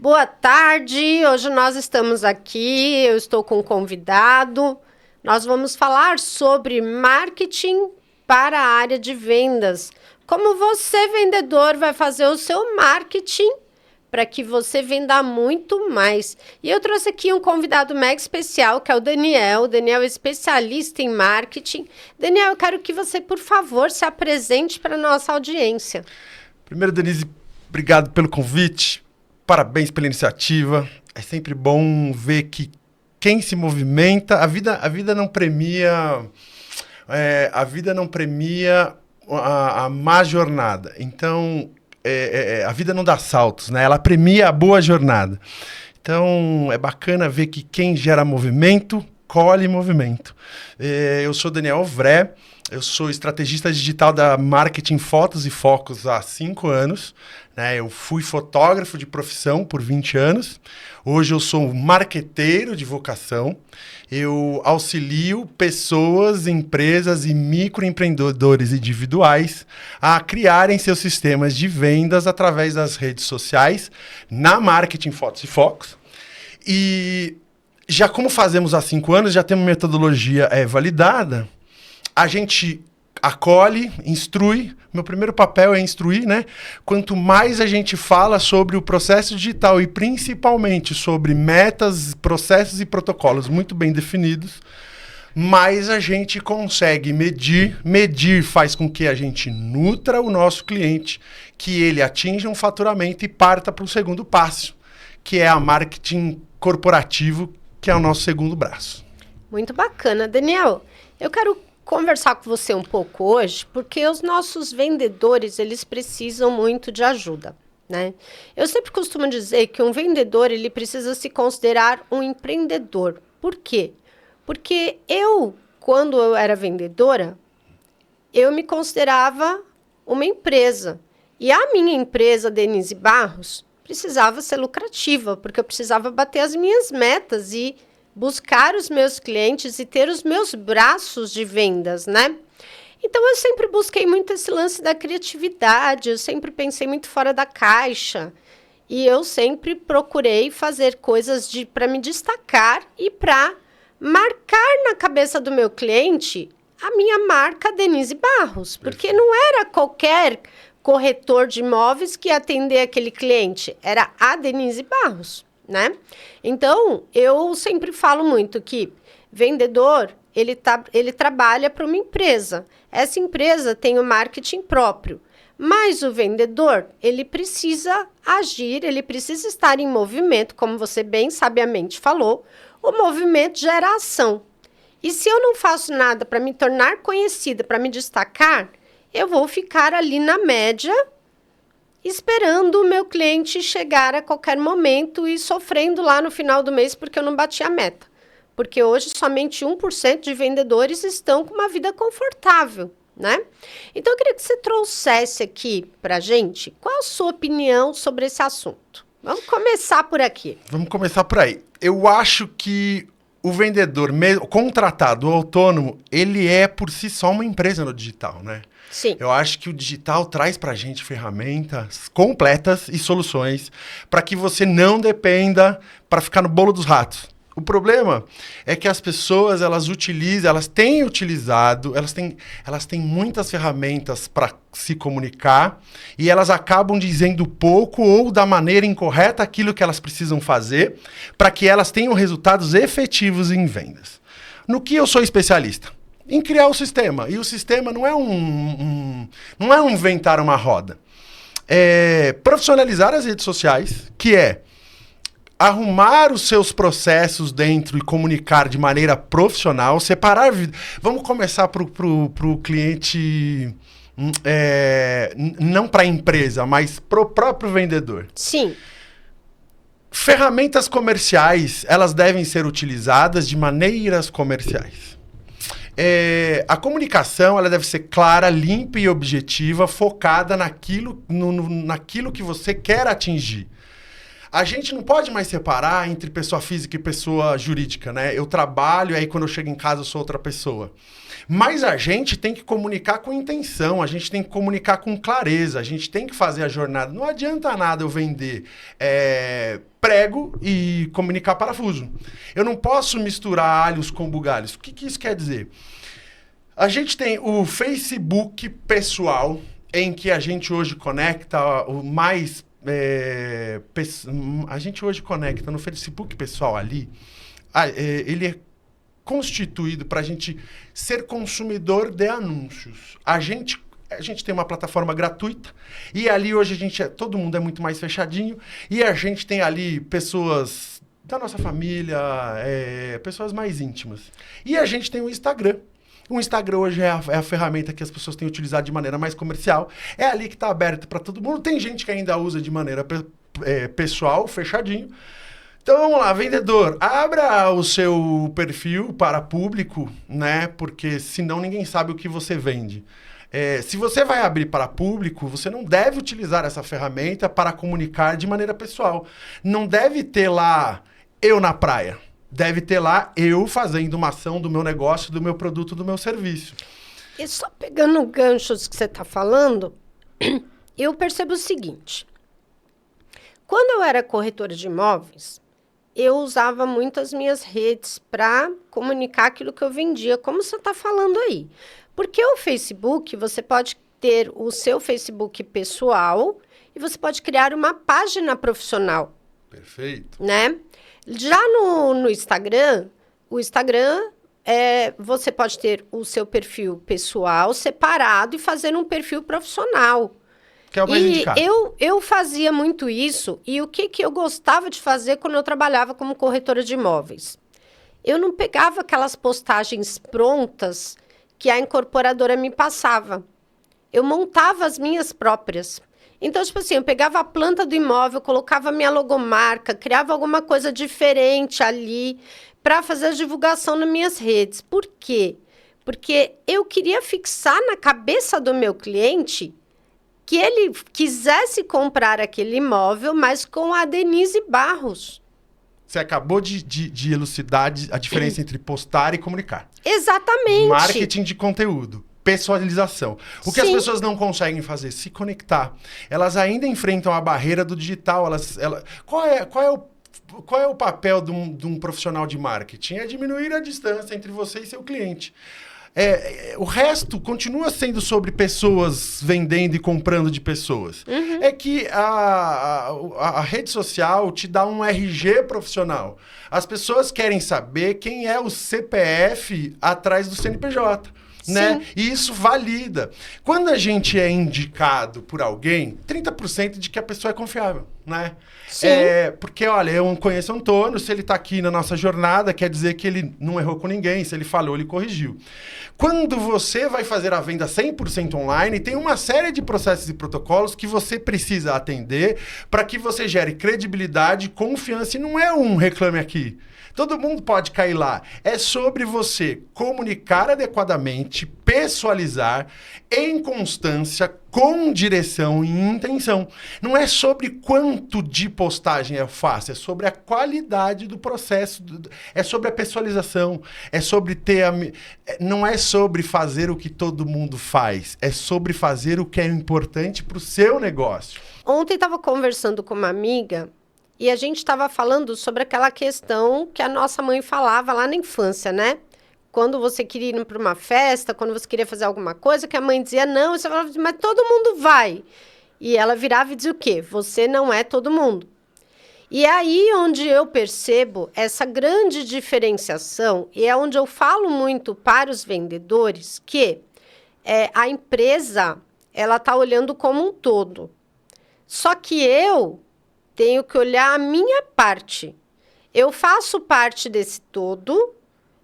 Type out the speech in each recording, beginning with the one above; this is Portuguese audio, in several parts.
Boa tarde, hoje nós estamos aqui, eu estou com um convidado. Nós vamos falar sobre marketing para a área de vendas. Como você, vendedor, vai fazer o seu marketing para que você venda muito mais. E eu trouxe aqui um convidado mega especial, que é o Daniel. O Daniel é especialista em marketing. Daniel, eu quero que você, por favor, se apresente para a nossa audiência. Primeiro, Denise, obrigado pelo convite. Parabéns pela iniciativa. É sempre bom ver que quem se movimenta, a vida não premia, a má jornada. Então, a vida não dá saltos, né? Ela premia a boa jornada. Então, é bacana ver que quem gera movimento, colhe movimento. Eu sou Daniel Vré, eu sou estrategista digital da Marketing Fotos e Focos há 5 anos. Eu fui fotógrafo de profissão por 20 anos. Hoje eu sou marqueteiro de vocação. Eu auxilio pessoas, empresas e microempreendedores individuais a criarem seus sistemas de vendas através das redes sociais na Marketing Fotos e Focos. E já como fazemos há 5 anos, já temos metodologia validada, a gente acolhe, instrui. Meu primeiro papel é instruir, né? Quanto mais a gente fala sobre o processo digital e principalmente sobre metas, processos e protocolos muito bem definidos, mais a gente consegue medir. Medir faz com que a gente nutra o nosso cliente, que ele atinja um faturamento e parta para o segundo passo, que é a marketing corporativo, que é o nosso segundo braço. Muito bacana. Daniel, eu quero conversar com você um pouco hoje, porque os nossos vendedores, eles precisam muito de ajuda, né? Eu sempre costumo dizer que um vendedor, ele precisa se considerar um empreendedor. Por quê? Porque quando eu era vendedora, eu me considerava uma empresa. E a minha empresa, Denise Barros, precisava ser lucrativa, porque eu precisava bater as minhas metas e buscar os meus clientes e ter os meus braços de vendas, né? Então, eu sempre busquei muito esse lance da criatividade, eu sempre pensei muito fora da caixa e eu sempre procurei fazer coisas para me destacar e para marcar na cabeça do meu cliente a minha marca Denise Barros, porque não era qualquer corretor de imóveis que ia atender aquele cliente, era a Denise Barros, né? Então, eu sempre falo muito que vendedor, ele trabalha para uma empresa. Essa empresa tem o marketing próprio, mas o vendedor, ele precisa agir, ele precisa estar em movimento, como você bem sabiamente falou, o movimento gera ação. E se eu não faço nada para me tornar conhecida, para me destacar, eu vou ficar ali na média, esperando o meu cliente chegar a qualquer momento e sofrendo lá no final do mês porque eu não bati a meta. Porque hoje somente 1% de vendedores estão com uma vida confortável, né? Então eu queria que você trouxesse aqui pra gente qual a sua opinião sobre esse assunto. Vamos começar por aqui. Vamos começar por aí. Eu acho que o vendedor, contratado, o autônomo, ele é por si só uma empresa no digital, né? Sim. Eu acho que o digital traz pra gente ferramentas completas e soluções para que você não dependa para ficar no bolo dos ratos. O problema é que as pessoas, elas têm utilizado, elas têm muitas ferramentas para se comunicar e elas acabam dizendo pouco ou da maneira incorreta aquilo que elas precisam fazer para que elas tenham resultados efetivos em vendas. No que eu sou especialista? Em criar o sistema. E o sistema não é inventar uma roda. É profissionalizar as redes sociais, que é arrumar os seus processos dentro e comunicar de maneira profissional, separar... Vamos começar para o cliente, não para a empresa, mas para o próprio vendedor. Sim. Ferramentas comerciais, elas devem ser utilizadas de maneiras comerciais. A comunicação, ela deve ser clara, limpa e objetiva, focada naquilo que você quer atingir. A gente não pode mais separar entre pessoa física e pessoa jurídica, né? Eu trabalho, aí quando eu chego em casa eu sou outra pessoa. Mas a gente tem que comunicar com intenção, a gente tem que comunicar com clareza, a gente tem que fazer a jornada. Não adianta nada eu vender prego e comunicar parafuso. Eu não posso misturar alhos com bugalhos. O que isso quer dizer? A gente tem o Facebook pessoal, em que a gente hoje conecta o mais... a gente hoje conecta no Facebook pessoal ali, ele é constituído para a gente ser consumidor de anúncios. A gente tem uma plataforma gratuita e ali hoje todo mundo é muito mais fechadinho e a gente tem ali pessoas da nossa família, pessoas mais íntimas. E a gente tem o Instagram. O Instagram hoje é a ferramenta que as pessoas têm utilizado de maneira mais comercial. É ali que está aberto para todo mundo. Tem gente que ainda usa de maneira pessoal, fechadinho. Então, vamos lá, vendedor. Abra o seu perfil para público, né? Porque senão ninguém sabe o que você vende. Se você vai abrir para público, você não deve utilizar essa ferramenta para comunicar de maneira pessoal. Não deve ter lá eu na praia. Deve ter lá eu fazendo uma ação do meu negócio, do meu produto, do meu serviço. E só pegando ganchos que você está falando, eu percebo o seguinte. Quando eu era corretora de imóveis, eu usava muito as minhas redes para comunicar aquilo que eu vendia, como você está falando aí. Porque o Facebook, você pode ter o seu Facebook pessoal e você pode criar uma página profissional. Perfeito. Né? Já no Instagram, você pode ter o seu perfil pessoal separado e fazer um perfil profissional. Que é o mais indicado. Eu fazia muito isso, e o que eu gostava de fazer quando eu trabalhava como corretora de imóveis? Eu não pegava aquelas postagens prontas que a incorporadora me passava. Eu montava as minhas próprias. Então, tipo assim, eu pegava a planta do imóvel, colocava a minha logomarca, criava alguma coisa diferente ali para fazer a divulgação nas minhas redes. Por quê? Porque eu queria fixar na cabeça do meu cliente que ele quisesse comprar aquele imóvel, mas com a Denise Barros. Você acabou de elucidar a diferença entre postar e comunicar. Exatamente. Marketing de conteúdo. Pessoalização. O que as pessoas não conseguem fazer? Se conectar. Elas ainda enfrentam a barreira do digital. Qual é o papel de um profissional de marketing? É diminuir a distância entre você e seu cliente. O resto continua sendo sobre pessoas vendendo e comprando de pessoas. Uhum. É que a rede social te dá um RG profissional. As pessoas querem saber quem é o CPF atrás do CNPJ. Né? E isso valida. Quando a gente é indicado por alguém, 30% de que a pessoa é confiável, né? Sim. Porque, olha, eu conheço o Antônio, se ele está aqui na nossa jornada, quer dizer que ele não errou com ninguém, se ele falou, ele corrigiu. Quando você vai fazer a venda 100% online, tem uma série de processos e protocolos que você precisa atender para que você gere credibilidade, confiança, e não é um reclame aqui. Todo mundo pode cair lá. É sobre você comunicar adequadamente, pessoalizar, em constância, com direção e intenção. Não é sobre quanto de postagem eu faço, é sobre a qualidade do processo, é sobre a pessoalização, é sobre não é sobre fazer o que todo mundo faz, é sobre fazer o que é importante para o seu negócio. Ontem estava conversando com uma amiga e a gente estava falando sobre aquela questão que a nossa mãe falava lá na infância, né? Quando você queria ir para uma festa, quando você queria fazer alguma coisa, que a mãe dizia não, e você falava, mas todo mundo vai. E ela virava e dizia o quê? Você não é todo mundo. E é aí onde eu percebo essa grande diferenciação, e é onde eu falo muito para os vendedores, que a empresa, ela está olhando como um todo. Só que eu tenho que olhar a minha parte. Eu faço parte desse todo,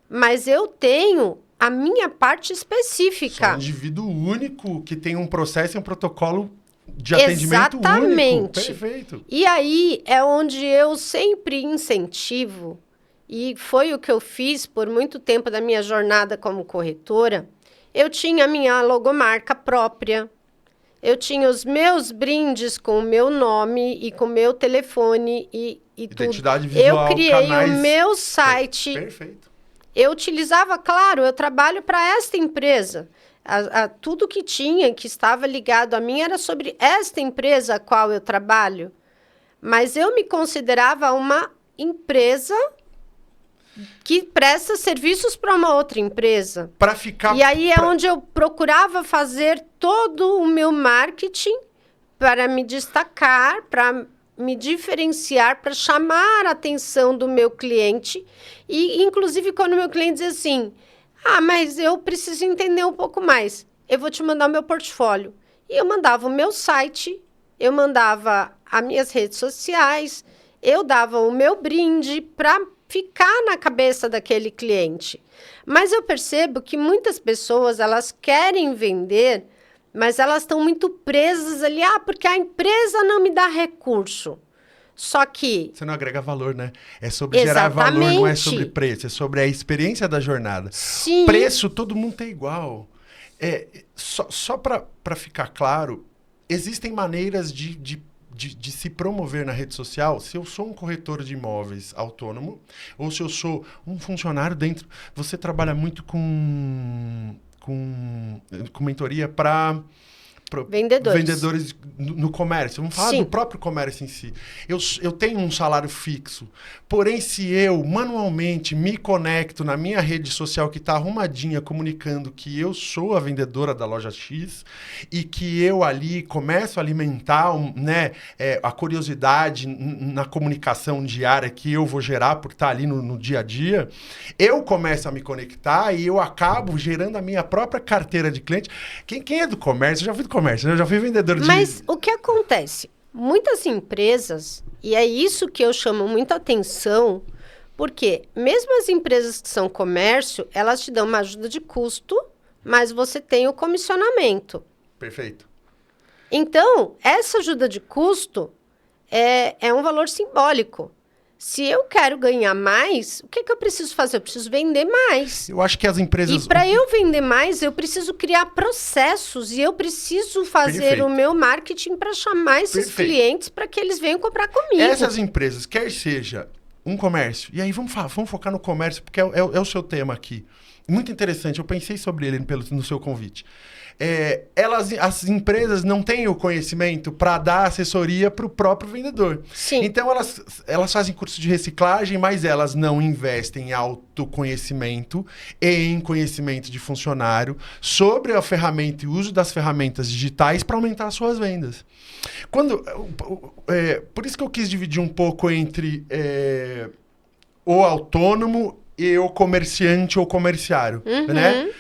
mas eu tenho a minha parte específica. Sou um indivíduo único que tem um processo e um protocolo de atendimento único. Exatamente. Perfeito. E aí é onde eu sempre incentivo, e foi o que eu fiz por muito tempo da minha jornada como corretora. Eu tinha a minha logomarca própria. eu tinha os meus brindes com o meu nome e com o meu telefone e Identidade tudo. visual, Eu criei canais... o meu site. Perfeito. Eu utilizava, claro, eu trabalho para esta empresa. Tudo que tinha, que estava ligado a mim, era sobre esta empresa a qual eu trabalho. Mas eu me considerava uma empresa que presta serviços para uma outra empresa. Para ficar... E aí é onde eu procurava fazer todo o meu marketing para me destacar, para me diferenciar, para chamar a atenção do meu cliente. E, inclusive, quando o meu cliente diz assim, mas eu preciso entender um pouco mais, eu vou te mandar o meu portfólio. E eu mandava o meu site, eu mandava as minhas redes sociais, eu dava o meu brinde para ficar na cabeça daquele cliente. Mas eu percebo que muitas pessoas, elas querem vender, mas elas estão muito presas ali, porque a empresa não me dá recurso. Só que... Você não agrega valor, né? É sobre gerar valor, não é sobre preço. É sobre a experiência da jornada. Sim. Preço, todo mundo tem igual. Só para ficar claro, existem maneiras de se promover na rede social. Se eu sou um corretor de imóveis autônomo, ou se eu sou um funcionário dentro... Você trabalha muito com mentoria para... vendedores no comércio. Vamos falar do próprio comércio em si. Eu tenho um salário fixo. Porém, se eu manualmente me conecto na minha rede social que está arrumadinha, comunicando que eu sou a vendedora da loja X e que eu ali começo a alimentar a curiosidade na comunicação diária que eu vou gerar por estar ali no dia a dia, eu começo a me conectar e eu acabo gerando a minha própria carteira de cliente. Quem é do comércio? Eu já fui do comércio, eu já fui vendedor de... Mas o que acontece? Muitas empresas, e é isso que eu chamo muita atenção, porque mesmo as empresas que são comércio, elas te dão uma ajuda de custo, mas você tem o comissionamento. Perfeito. Então, essa ajuda de custo é um valor simbólico. Se eu quero ganhar mais, o que eu preciso fazer? Eu preciso vender mais. Eu acho que as empresas... E para eu vender mais, eu preciso criar processos e eu preciso fazer o meu marketing para chamar esses clientes para que eles venham comprar comigo. Essas empresas, quer seja um comércio, e aí vamos focar no comércio, porque é o seu tema aqui. Muito interessante, eu pensei sobre ele no seu convite. As empresas não têm o conhecimento para dar assessoria para o próprio vendedor. Sim. Então, elas fazem curso de reciclagem, mas elas não investem em autoconhecimento e em conhecimento de funcionário sobre a ferramenta e o uso das ferramentas digitais para aumentar as suas vendas. Por isso que eu quis dividir um pouco entre o autônomo e o comerciante ou comerciário, né?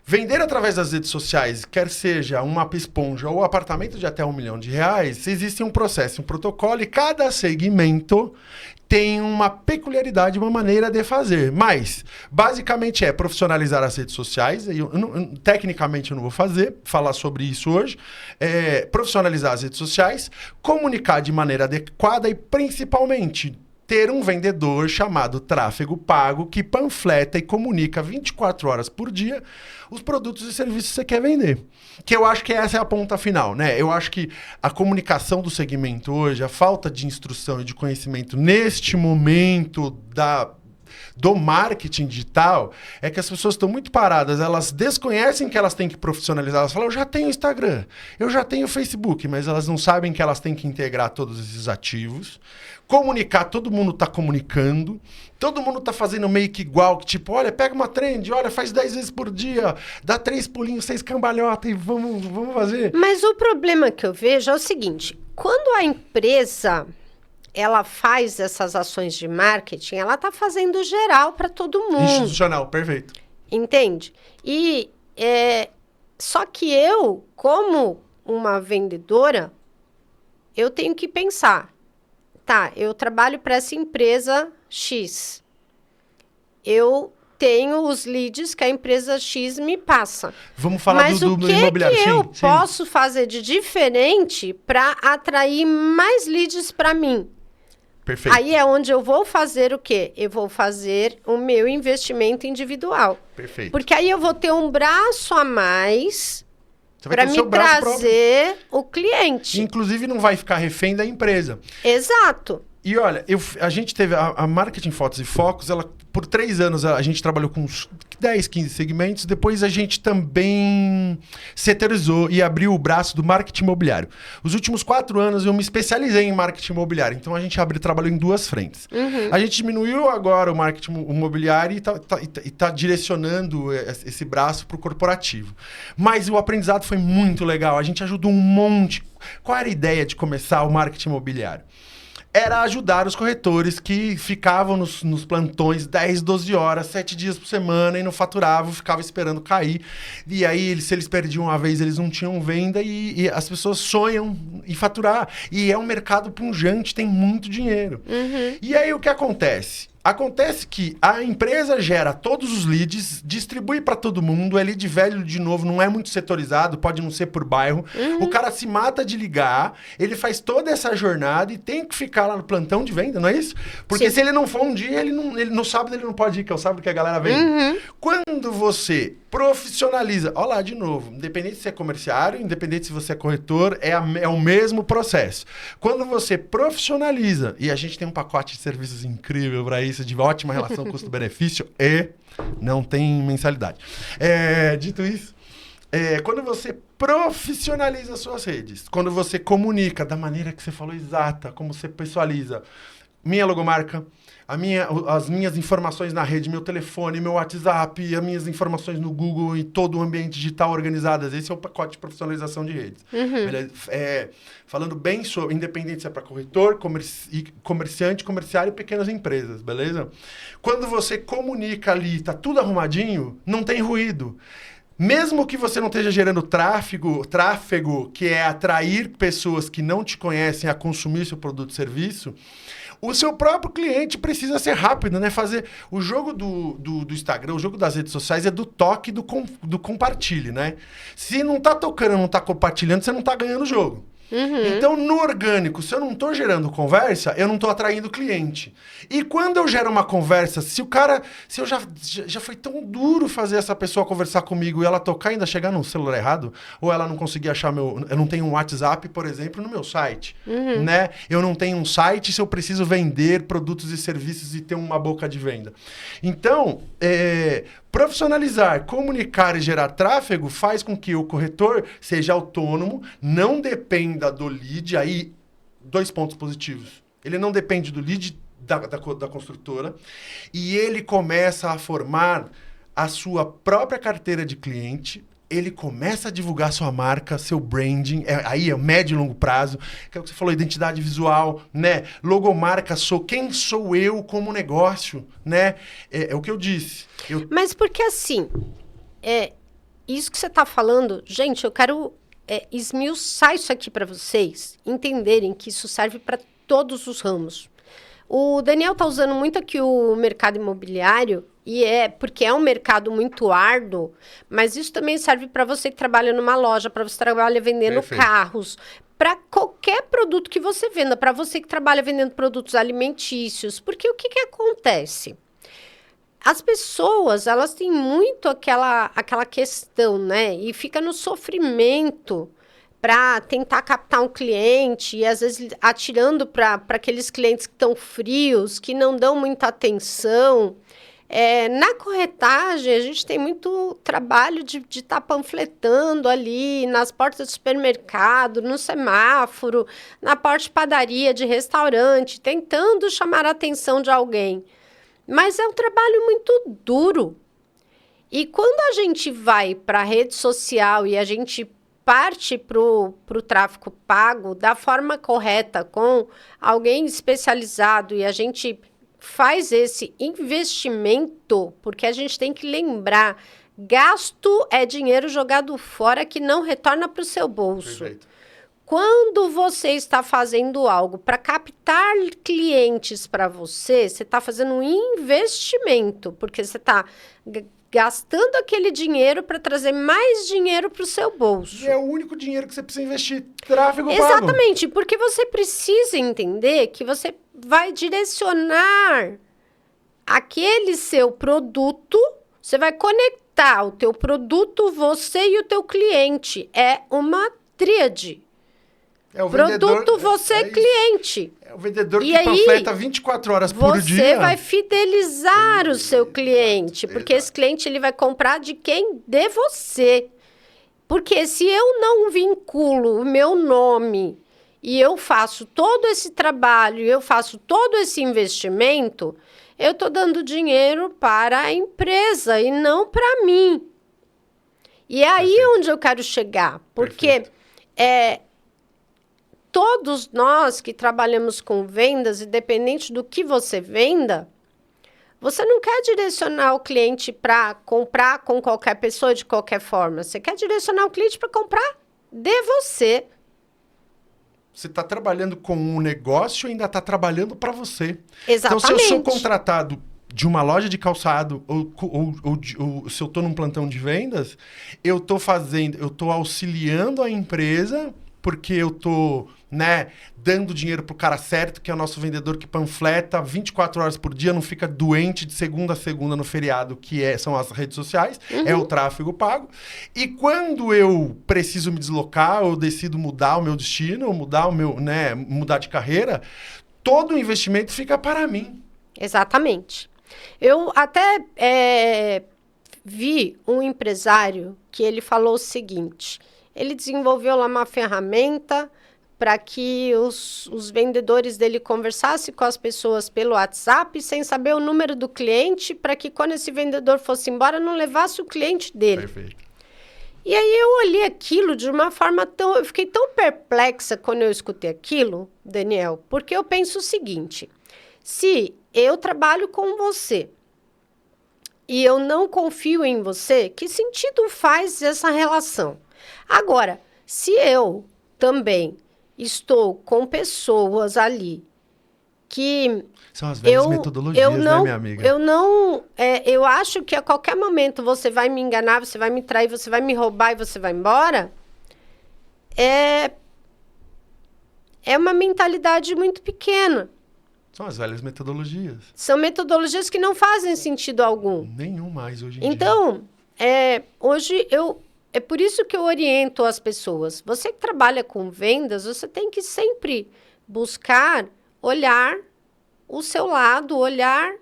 Vender através das redes sociais, quer seja um mapa esponja ou apartamento de até R$1 milhão, existe um processo, um protocolo e cada segmento tem uma peculiaridade, uma maneira de fazer. Mas, basicamente, profissionalizar as redes sociais. Tecnicamente, eu não vou falar sobre isso hoje. Profissionalizar as redes sociais, comunicar de maneira adequada e, principalmente, ter um vendedor chamado tráfego pago que panfleta e comunica 24 horas por dia os produtos e serviços que você quer vender. Que eu acho que essa é a ponta final, né? Eu acho que a comunicação do segmento hoje, a falta de instrução e de conhecimento neste momento do marketing digital, é que as pessoas estão muito paradas, elas desconhecem que elas têm que profissionalizar, elas falam, eu já tenho Instagram, eu já tenho Facebook, mas elas não sabem que elas têm que integrar todos esses ativos, comunicar, todo mundo está comunicando, todo mundo está fazendo meio que igual, que tipo, olha, pega uma trend, olha, faz 10 vezes por dia, dá 3 pulinhos, 6 cambalhotas e vamos fazer. Mas o problema que eu vejo é o seguinte, quando a empresa... ela faz essas ações de marketing, ela está fazendo geral para todo mundo. Institucional, perfeito. Entende? E só que eu, como uma vendedora, eu tenho que pensar, eu trabalho para essa empresa X. Eu tenho os leads que a empresa X me passa. Vamos falar do imobiliário. Mas o que eu posso fazer de diferente para atrair mais leads para mim? Perfeito. Aí é onde eu vou fazer o quê? Eu vou fazer o meu investimento individual. Perfeito. Porque aí eu vou ter um braço a mais Você vai ter o seu braço próprio. Trazer o cliente. Inclusive, não vai ficar refém da empresa. Exato. E olha, a gente teve a Marketing Fotos e Focos, ela, por 3 anos a gente trabalhou com uns 10, 15 segmentos, depois a gente também setorizou e abriu o braço do marketing imobiliário. Os últimos 4 anos eu me especializei em marketing imobiliário, então a gente trabalhou em 2 frentes. A gente diminuiu agora o marketing imobiliário e tá direcionando esse braço para o corporativo. Mas o aprendizado foi muito legal, a gente ajudou um monte. Qual era a ideia de começar o marketing imobiliário? Era ajudar os corretores que ficavam nos plantões 10, 12 horas, 7 dias por semana e não faturavam, ficavam esperando cair. E aí, se eles perdiam uma vez, eles não tinham venda e as pessoas sonham em faturar. E é um mercado pujante, tem muito dinheiro. E aí, o que acontece? Acontece que a empresa gera todos os leads, distribui para todo mundo, é lead velho de novo, não é muito setorizado, pode não ser por bairro. O cara se mata de ligar, ele faz toda essa jornada e tem que ficar lá no plantão de venda, não é isso? Porque se ele não for um dia, ele no sábado ele não pode ir, que é o sábado que a galera vem. Quando você profissionaliza, olha lá de novo, independente se é comerciário, independente se você é corretor, é o mesmo processo. Quando você profissionaliza, e a gente tem um pacote de serviços incrível para isso, de ótima relação custo-benefício e não tem mensalidade. Dito isso, quando você profissionaliza as suas redes, quando você comunica da maneira que você falou exata, como você pessoaliza, minha logomarca, as minhas informações na rede, meu telefone, meu WhatsApp, as minhas informações no Google e todo o ambiente digital organizadas. Esse é o pacote de profissionalização de redes. Falando bem sobre, independente se é para corretor, comerciante, comerciário e pequenas empresas, beleza? Quando você comunica ali, tá tudo arrumadinho, não tem ruído. Mesmo que você não esteja gerando tráfego, que é atrair pessoas que não te conhecem a consumir seu produto ou serviço, o seu próprio cliente precisa ser rápido, né? Fazer o jogo do Instagram, o jogo das redes sociais é do toque, do compartilhe, né? Se não tá tocando, não tá compartilhando, você não tá ganhando o jogo. Então, no orgânico, se eu não tô gerando conversa, eu não tô atraindo cliente. E quando eu gero uma conversa, se eu já foi tão duro fazer essa pessoa conversar comigo e ela tocar e ainda chegar no celular errado, ou ela não conseguir achar eu não tenho um WhatsApp, por exemplo, no meu site, né? Eu não tenho um site se eu preciso vender produtos e serviços e ter uma boca de venda. Então, profissionalizar, comunicar e gerar tráfego faz com que o corretor seja autônomo, não dependa do lead. Aí, 2 pontos positivos. Ele não depende do lead da construtora e ele começa a formar a sua própria carteira de cliente. Ele começa a divulgar sua marca, seu branding, aí é médio e longo prazo, que é o que você falou, identidade visual, né? Logomarca, quem sou eu como negócio, né? É o que eu disse. Mas porque assim, isso que você está falando, gente, eu quero esmiuçar isso aqui para vocês entenderem que isso serve para todos os ramos. O Daniel está usando muito aqui o mercado imobiliário, e porque é um mercado muito árduo, mas isso também serve para você que trabalha numa loja, para você que trabalha vendendo carros, para qualquer produto que você venda, para você que trabalha vendendo produtos alimentícios. Porque o que acontece? As pessoas, elas têm muito aquela questão, né? E fica no sofrimento para tentar captar um cliente e às vezes atirando para aqueles clientes que estão frios, que não dão muita atenção. Na corretagem, a gente tem muito trabalho de estar panfletando ali nas portas do supermercado, no semáforo, na porta de padaria, de restaurante, tentando chamar a atenção de alguém. Mas é um trabalho muito duro. E quando a gente vai para a rede social e a gente parte para o tráfego pago da forma correta, com alguém especializado, e a gente faz esse investimento, porque a gente tem que lembrar, gasto é dinheiro jogado fora que não retorna para o seu bolso. Perfeito. Quando você está fazendo algo para captar clientes para você está fazendo um investimento, porque você está gastando aquele dinheiro para trazer mais dinheiro para o seu bolso. E é o único dinheiro que você precisa investir, tráfego pago. Exatamente, porque você precisa entender que você vai direcionar aquele seu produto, você vai conectar tá o teu produto, você e o teu cliente. É uma tríade. É o Produto, vendedor, você, cliente. É o vendedor E que aí, panfleta 24 horas por dia. Você vai fidelizar o seu cliente, porque esse cliente ele vai comprar de quem? De você. Porque se eu não vinculo o meu nome e eu faço todo esse trabalho, eu faço todo esse investimento, eu estou dando dinheiro para a empresa e não para mim. E é aí onde eu quero chegar, porque todos nós que trabalhamos com vendas, independente do que você venda, você não quer direcionar o cliente para comprar com qualquer pessoa de qualquer forma. Você quer direcionar o cliente para comprar de você. Você está trabalhando com um negócio e ainda está trabalhando para você. Exatamente. Então, se eu sou contratado de uma loja de calçado ou se eu estou num plantão de vendas, eu estou auxiliando a empresa porque eu estou, dando dinheiro pro cara certo, que é o nosso vendedor que panfleta 24 horas por dia, não fica doente de segunda a segunda no feriado, são as redes sociais, é o tráfego pago. E quando eu preciso me deslocar, ou decido mudar o meu destino, ou mudar de carreira, todo o investimento fica para mim. Exatamente. Eu até vi um empresário que ele falou o seguinte: ele desenvolveu lá uma ferramenta para que os vendedores dele conversassem com as pessoas pelo WhatsApp sem saber o número do cliente, para que quando esse vendedor fosse embora, não levasse o cliente dele. Perfeito. E aí eu olhei aquilo de uma forma tão... Eu fiquei tão perplexa quando eu escutei aquilo, Daniel, porque eu penso o seguinte: se eu trabalho com você e eu não confio em você, que sentido faz essa relação? Agora, se eu também estou com pessoas ali que... São as velhas metodologias, né, minha amiga? Eu acho que a qualquer momento você vai me enganar, você vai me trair, você vai me roubar e você vai embora. É uma mentalidade muito pequena. São as velhas metodologias. São metodologias que não fazem sentido algum. Nenhum mais hoje em dia. Então, hoje é por isso que eu oriento as pessoas. Você que trabalha com vendas, você tem que sempre buscar olhar o seu lado, olhar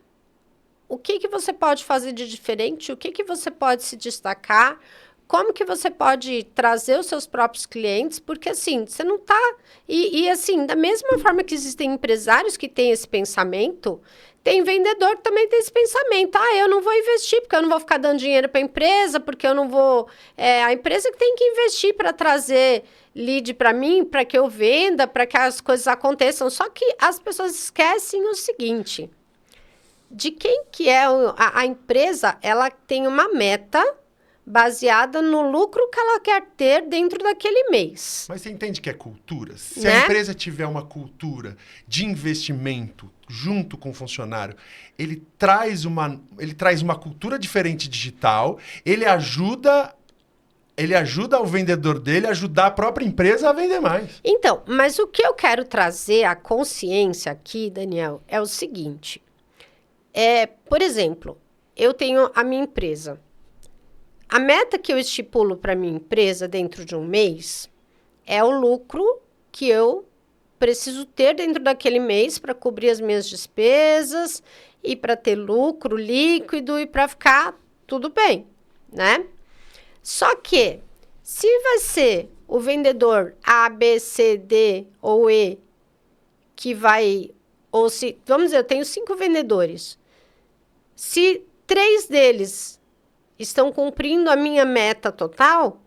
o que você pode fazer de diferente, o que você pode se destacar, como que você pode trazer os seus próprios clientes, porque assim, você não está... E assim, da mesma forma que existem empresários que têm esse pensamento, tem vendedor que também tem esse pensamento. Eu não vou investir, porque eu não vou ficar dando dinheiro para a empresa, porque eu não vou... a empresa que tem que investir para trazer lead para mim, para que eu venda, para que as coisas aconteçam. Só que as pessoas esquecem o seguinte: de quem que é a empresa, ela tem uma meta baseada no lucro que ela quer ter dentro daquele mês. Mas você entende que é cultura? Se a empresa tiver uma cultura de investimento junto com o funcionário, ele traz uma cultura diferente digital, ele ajuda o vendedor dele a ajudar a própria empresa a vender mais. Então, mas o que eu quero trazer à consciência aqui, Daniel, é o seguinte. Por exemplo, eu tenho a minha empresa. A meta que eu estipulo para minha empresa dentro de um mês é o lucro que eu preciso ter dentro daquele mês para cobrir as minhas despesas e para ter lucro líquido e para ficar tudo bem, né? Só que, se vai ser o vendedor A, B, C, D ou E que vai... Ou se... Vamos dizer, eu tenho 5 vendedores. Se 3 deles estão cumprindo a minha meta total,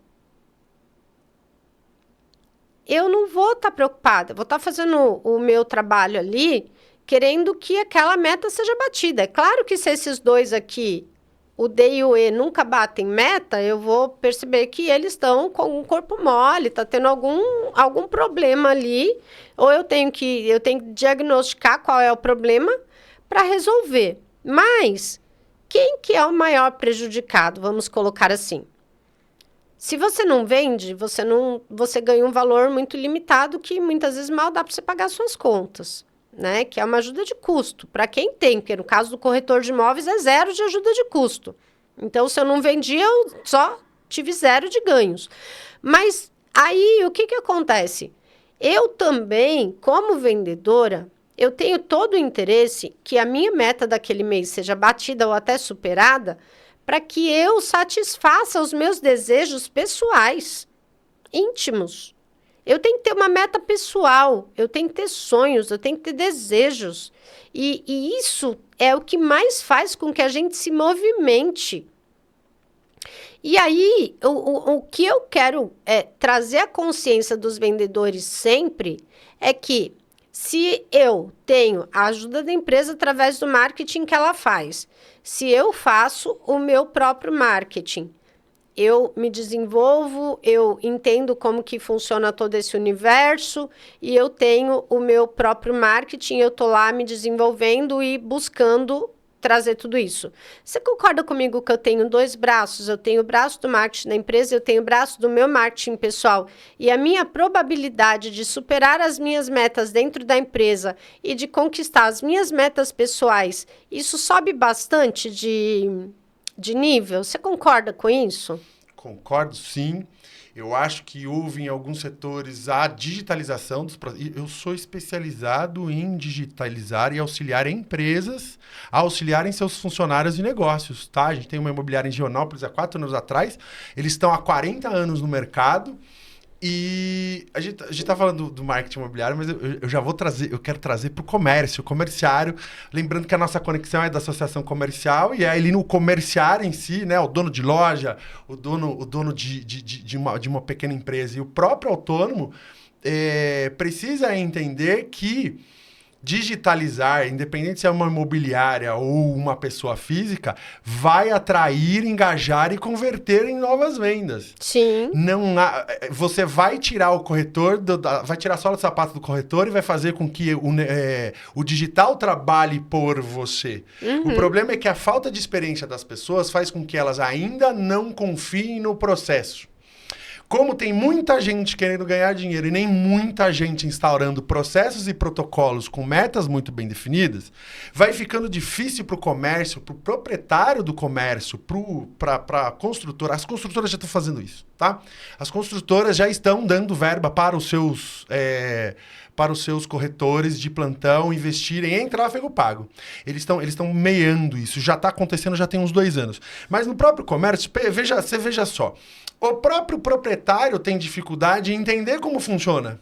eu não vou estar preocupada. Vou estar fazendo o meu trabalho ali, querendo que aquela meta seja batida. É claro que se esses 2 aqui, o D e o E, nunca batem meta, eu vou perceber que eles estão com um corpo mole, está tendo algum problema ali, ou eu tenho que diagnosticar qual é o problema para resolver. Mas quem que é o maior prejudicado? Vamos colocar assim. Se você não vende, você ganha um valor muito limitado que muitas vezes mal dá para você pagar suas contas, né? Que é uma ajuda de custo. Para quem tem, porque no caso do corretor de imóveis é 0 de ajuda de custo, Então, se eu não vendi, eu só tive 0 de ganhos. Mas aí, o que acontece? Eu também, como vendedora, eu tenho todo o interesse que a minha meta daquele mês seja batida ou até superada, para que eu satisfaça os meus desejos pessoais, íntimos. Eu tenho que ter uma meta pessoal, eu tenho que ter sonhos, eu tenho que ter desejos. E isso é o que mais faz com que a gente se movimente. E aí, o que eu quero trazer a consciência dos vendedores sempre é que se eu tenho a ajuda da empresa através do marketing que ela faz, se eu faço o meu próprio marketing, eu me desenvolvo, eu entendo como que funciona todo esse universo e eu tenho o meu próprio marketing, eu estou lá me desenvolvendo e buscando trazer tudo isso. Você concorda comigo que eu tenho 2 braços? Eu tenho o braço do marketing da empresa, eu tenho o braço do meu marketing pessoal. E a minha probabilidade de superar as minhas metas dentro da empresa e de conquistar as minhas metas pessoais, isso sobe bastante de nível? Você concorda com isso? Concordo, sim. Eu acho que houve em alguns setores a digitalização dos processos. Eu sou especializado em digitalizar e auxiliar empresas a auxiliarem seus funcionários e negócios, tá? A gente tem uma imobiliária em Gianópolis há 4 anos atrás. Eles estão há 40 anos no mercado. E a gente está falando do marketing imobiliário, mas eu já vou trazer, eu quero trazer para o comércio, o comerciário. Lembrando que a nossa conexão é da associação comercial e é ali no comerciário em si, né? O dono de loja, o dono de uma pequena empresa e o próprio autônomo precisa entender que digitalizar, independente se é uma imobiliária ou uma pessoa física, vai atrair, engajar e converter em novas vendas. Sim. Não há, você vai tirar o corretor, vai tirar a sola do sapato do corretor e vai fazer com que o digital trabalhe por você. Uhum. O problema é que a falta de experiência das pessoas faz com que elas ainda não confiem no processo. Como tem muita gente querendo ganhar dinheiro e nem muita gente instaurando processos e protocolos com metas muito bem definidas, vai ficando difícil para o comércio, para o proprietário do comércio, para a construtora. As construtoras já estão fazendo isso, tá? As construtoras já estão dando verba para os seus corretores de plantão investirem em tráfego pago. Eles estão meando isso. Já está acontecendo, já tem uns 2 anos. Mas no próprio comércio, você veja só. O próprio proprietário tem dificuldade em entender como funciona.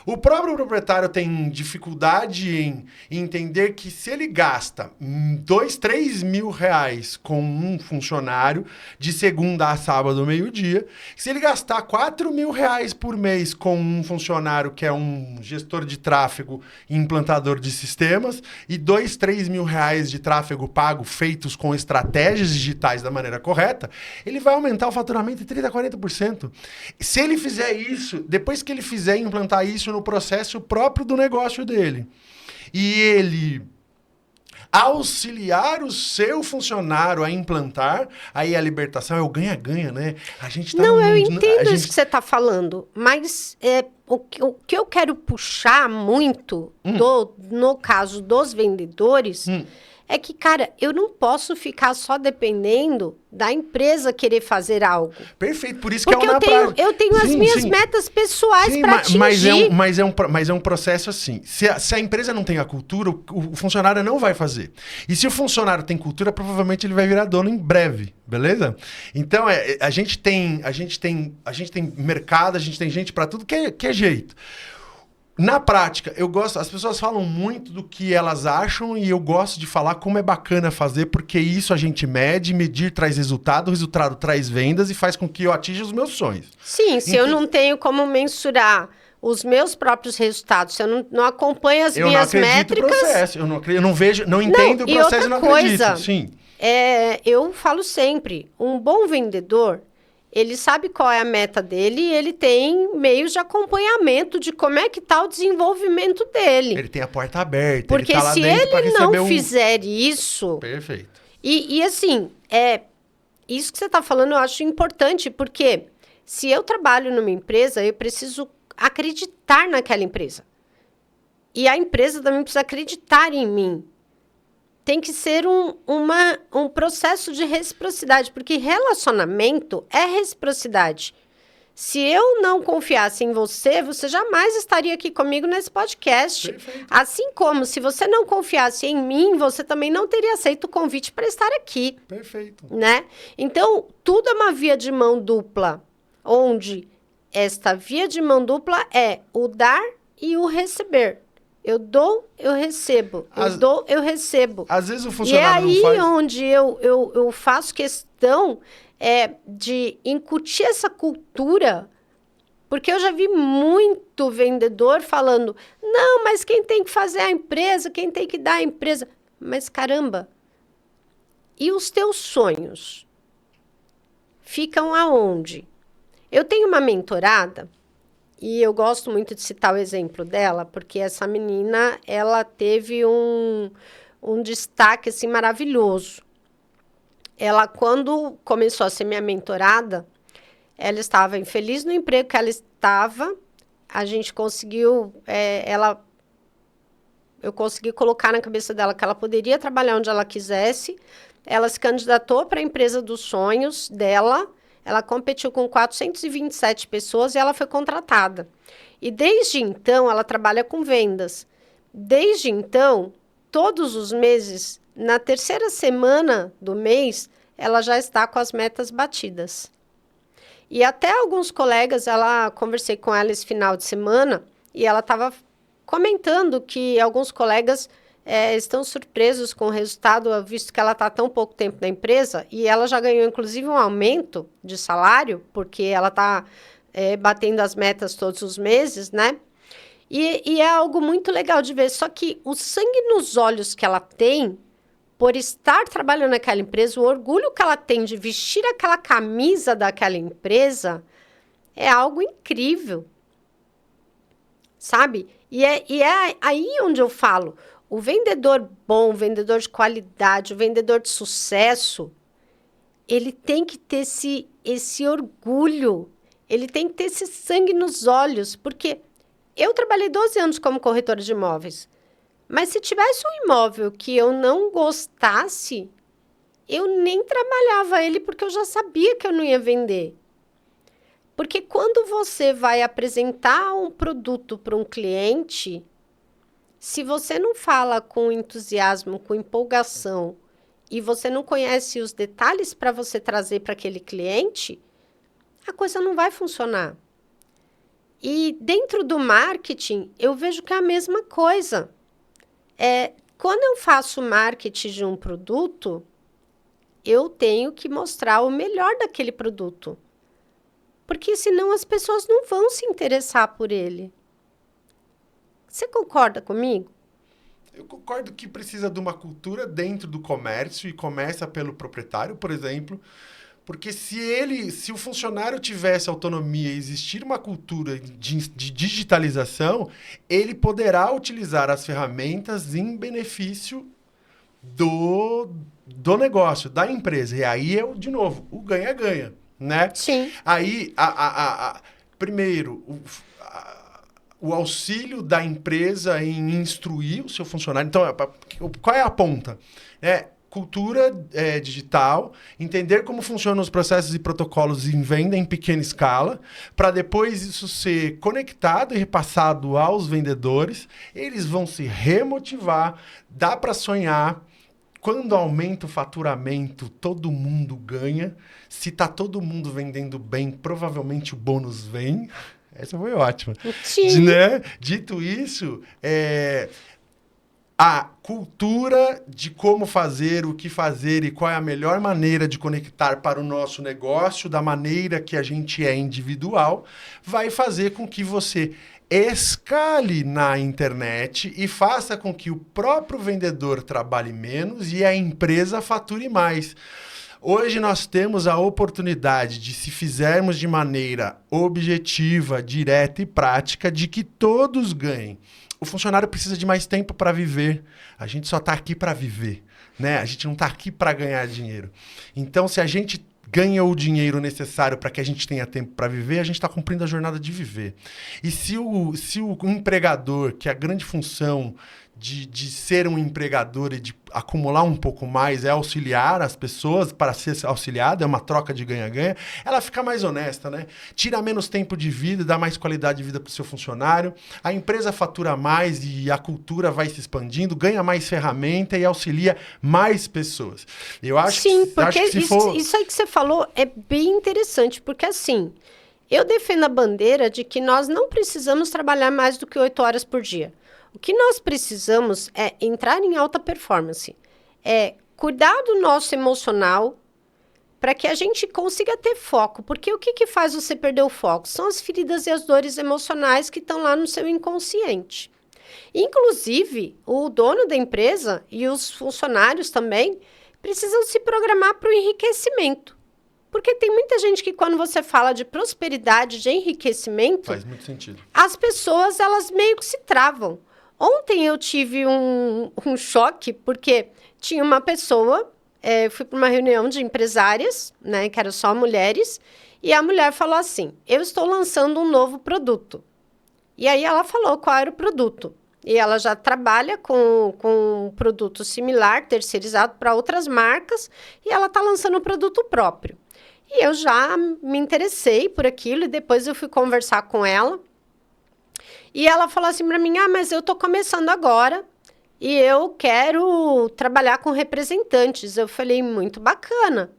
O próprio proprietário tem dificuldade em entender que se ele gasta 2, 3 mil reais com um funcionário de segunda a sábado ao meio-dia, se ele gastar 4 mil reais por mês com um funcionário que é um gestor de tráfego e implantador de sistemas e 2, 3 mil reais de tráfego pago feitos com estratégias digitais da maneira correta, ele vai aumentar o faturamento em 30% a 40%. Se ele fizer isso, depois que ele fizer implantar isso no processo próprio do negócio dele, e ele auxiliar o seu funcionário a implantar, aí a libertação é o ganha-ganha, né? A gente tá Não, eu entendo isso que você está falando, mas o que eu quero puxar muito no caso dos vendedores é que, cara, eu não posso ficar só dependendo da empresa querer fazer algo. Perfeito, por isso porque que é eu tenho as minhas metas pessoais para atingir. Mas é um processo assim. Se a empresa não tem a cultura, o funcionário não vai fazer. E se o funcionário tem cultura, provavelmente ele vai virar dono em breve, beleza? Então, a gente tem mercado, a gente tem gente para tudo que é jeito. Na prática, as pessoas falam muito do que elas acham e eu gosto de falar como é bacana fazer, porque isso a gente medir traz resultado, o resultado traz vendas e faz com que eu atinja os meus sonhos. Sim, se eu não tenho como mensurar os meus próprios resultados, se eu não acompanho as minhas métricas... Eu não acredito no processo, não entendo o processo e não acredito. Sim. Eu falo sempre, um bom vendedor... Ele sabe qual é a meta dele e ele tem meios de acompanhamento de como é que está o desenvolvimento dele. Ele tem a porta aberta, porque ele tá lá se dentro ele não fizer isso... Perfeito. E assim, isso que você está falando eu acho importante, porque se eu trabalho numa empresa, eu preciso acreditar naquela empresa. E a empresa também precisa acreditar em mim. tem que ser um processo de reciprocidade, porque relacionamento é reciprocidade. Se eu não confiasse em você, você jamais estaria aqui comigo nesse podcast. Perfeito. Assim como, se você não confiasse em mim, você também não teria aceito o convite para estar aqui. Perfeito. Né? Então, tudo é uma via de mão dupla, onde esta via de mão dupla é o dar e o receber. Eu dou, eu recebo. Eu dou, eu recebo. Às vezes o funcionário não faz... E é aí onde eu faço questão de incutir essa cultura, porque eu já vi muito vendedor falando, não, mas quem tem que fazer é a empresa, quem tem que dar a empresa. Mas caramba, e os teus sonhos? Ficam aonde? Eu tenho uma mentorada, e eu gosto muito de citar o exemplo dela, porque essa menina, ela teve um destaque, assim, maravilhoso. Ela, quando começou a ser minha mentorada, ela estava infeliz no emprego que ela estava, a gente conseguiu, eu consegui colocar na cabeça dela que ela poderia trabalhar onde ela quisesse, ela se candidatou para a empresa dos sonhos dela, ela competiu com 427 pessoas e ela foi contratada. E desde então, ela trabalha com vendas. Desde então, todos os meses, na terceira semana do mês, ela já está com as metas batidas. E até alguns colegas, conversei com ela esse final de semana, e ela estava comentando que alguns colegas estão surpresos com o resultado, visto que ela está há tão pouco tempo na empresa, e ela já ganhou, inclusive, um aumento de salário, porque ela está batendo as metas todos os meses, né? E é algo muito legal de ver. Só que o sangue nos olhos que ela tem, por estar trabalhando naquela empresa, o orgulho que ela tem de vestir aquela camisa daquela empresa, é algo incrível. Sabe? E é aí onde eu falo, o vendedor bom, o vendedor de qualidade, o vendedor de sucesso, ele tem que ter esse orgulho, ele tem que ter esse sangue nos olhos, porque eu trabalhei 12 anos como corretora de imóveis, mas se tivesse um imóvel que eu não gostasse, eu nem trabalhava ele, porque eu já sabia que eu não ia vender. Porque quando você vai apresentar um produto para um cliente, se você não fala com entusiasmo, com empolgação, e você não conhece os detalhes para você trazer para aquele cliente, a coisa não vai funcionar. E dentro do marketing, eu vejo que é a mesma coisa. Quando eu faço marketing de um produto, eu tenho que mostrar o melhor daquele produto. Porque senão as pessoas não vão se interessar por ele. Você concorda comigo? Eu concordo que precisa de uma cultura dentro do comércio e começa pelo proprietário, por exemplo, porque se o funcionário tivesse autonomia e existir uma cultura de digitalização, ele poderá utilizar as ferramentas em benefício do negócio, da empresa. E aí de novo, o ganha-ganha, né? Sim. Aí, primeiro, o auxílio da empresa em instruir o seu funcionário. Então, qual é a ponta? Cultura digital, entender como funcionam os processos e protocolos em venda em pequena escala, para depois isso ser conectado e repassado aos vendedores. Eles vão se remotivar, dá para sonhar. Quando aumenta o faturamento, todo mundo ganha. Se está todo mundo vendendo bem, provavelmente o bônus vem. Essa foi ótima. Sim. Né? Dito isso, a cultura de como fazer, o que fazer e qual é a melhor maneira de conectar para o nosso negócio, da maneira que a gente é individual, vai fazer com que você escale na internet e faça com que o próprio vendedor trabalhe menos e a empresa fature mais. Hoje nós temos a oportunidade de, se fizermos de maneira objetiva, direta e prática, de que todos ganhem. O funcionário precisa de mais tempo para viver. A gente só está aqui para viver, né? A gente não está aqui para ganhar dinheiro. Então, se a gente ganha o dinheiro necessário para que a gente tenha tempo para viver, a gente está cumprindo a jornada de viver. E se o empregador, que é a grande função de ser um empregador e de acumular um pouco mais, é auxiliar as pessoas para ser auxiliada, é uma troca de ganha-ganha, ela fica mais honesta, né? Tira menos tempo de vida, dá mais qualidade de vida para o seu funcionário, a empresa fatura mais e a cultura vai se expandindo, ganha mais ferramenta e auxilia mais pessoas. Eu acho Sim, que, porque acho que se for... isso aí que você falou é bem interessante, porque assim, eu defendo a bandeira de que nós não precisamos trabalhar mais do que 8 horas por dia. O que nós precisamos é entrar em alta performance, é cuidar do nosso emocional para que a gente consiga ter foco. Porque o que faz você perder o foco? São as feridas e as dores emocionais que estão lá no seu inconsciente. Inclusive, o dono da empresa e os funcionários também precisam se programar para o enriquecimento. Porque tem muita gente que quando você fala de prosperidade, de enriquecimento... Faz muito sentido. As pessoas, elas meio que se travam. Ontem eu tive um choque, porque tinha uma pessoa, fui para uma reunião de empresárias, né, que eram só mulheres, e a mulher falou assim, eu estou lançando um novo produto. E aí ela falou qual era o produto. E ela já trabalha com um produto similar, terceirizado para outras marcas, e ela está lançando um produto próprio. E eu já me interessei por aquilo, e depois eu fui conversar com ela. E ela falou assim para mim, mas eu estou começando agora e eu quero trabalhar com representantes. Eu falei, muito bacana.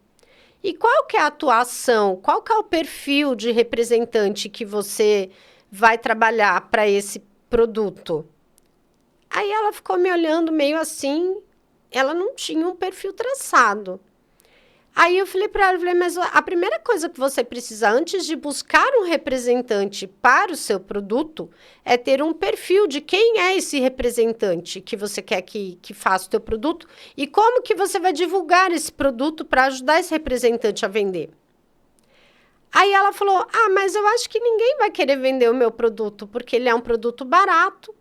E qual que é a atuação? Qual que é o perfil de representante que você vai trabalhar para esse produto? Aí ela ficou me olhando meio assim, ela não tinha um perfil traçado. Aí eu falei para ela, mas a primeira coisa que você precisa antes de buscar um representante para o seu produto é ter um perfil de quem é esse representante que você quer que faça o teu produto e como que você vai divulgar esse produto para ajudar esse representante a vender. Aí ela falou, mas eu acho que ninguém vai querer vender o meu produto porque ele é um produto barato.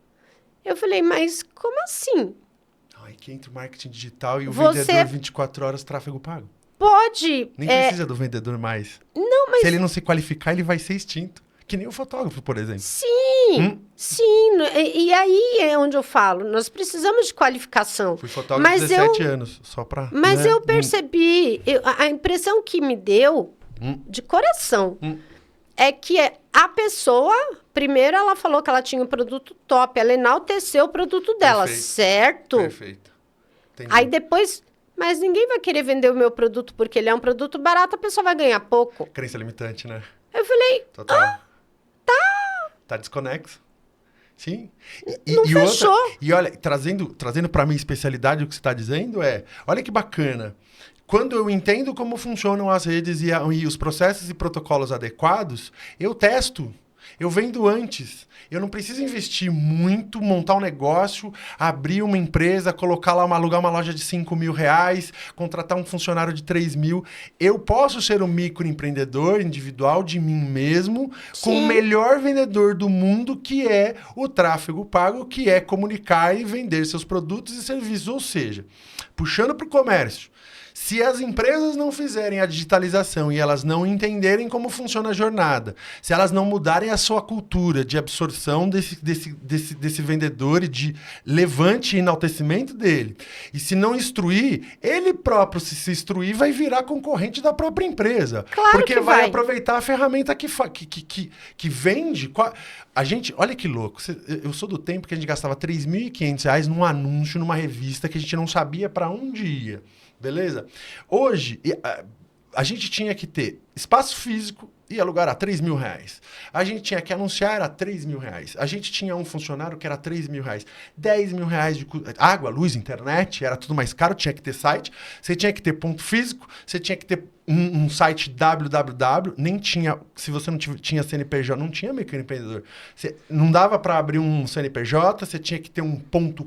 Eu falei, mas como assim? Aí que entra o marketing digital e o vendedor 24 horas tráfego pago. Pode. Nem precisa do vendedor mais. Não, mas... Se ele não se qualificar, ele vai ser extinto. Que nem o fotógrafo, por exemplo. Sim, sim. E aí é onde eu falo. Nós precisamos de qualificação. Fui fotógrafo há 17 anos, só pra... Mas eu percebi, a impressão que me deu, de coração, é que a pessoa, primeiro ela falou que ela tinha um produto top, ela enalteceu o produto dela, certo? Perfeito. Entendi. Aí depois... Mas ninguém vai querer vender o meu produto porque ele é um produto barato, a pessoa vai ganhar pouco. Crença limitante, né? Eu falei, total. Tá desconexo. Sim. Não fechou. E olha, trazendo para minha especialidade, o que você está dizendo olha que bacana. Quando eu entendo como funcionam as redes e os processos e protocolos adequados, eu testo. Eu vendo antes. Eu não preciso investir muito, montar um negócio, abrir uma empresa, colocar lá, alugar uma loja de 5 mil reais, contratar um funcionário de 3 mil. Eu posso ser um microempreendedor individual de mim mesmo, com o melhor vendedor do mundo, que é o tráfego pago, que é comunicar e vender seus produtos e serviços. Ou seja, puxando para o comércio. Se as empresas não fizerem a digitalização e elas não entenderem como funciona a jornada, se elas não mudarem a sua cultura de absorção desse vendedor e de levante e enaltecimento dele, e se não instruir, ele próprio, se instruir, vai virar concorrente da própria empresa. Claro porque que vai aproveitar a ferramenta que vende. A gente, olha que louco, eu sou do tempo que a gente gastava R$3.500 num anúncio, numa revista que a gente não sabia para onde ia. Beleza? Hoje, a gente tinha que ter espaço físico e alugar a R$3.000. A gente tinha que anunciar a R$3.000. A gente tinha um funcionário que era R$3.000. R$10.000 de água, luz, internet, era tudo mais caro, tinha que ter site. Você tinha que ter ponto físico, você tinha que ter um site www, nem tinha, se você não tinha CNPJ, não tinha microempreendedor. Não dava para abrir um CNPJ, você tinha que ter um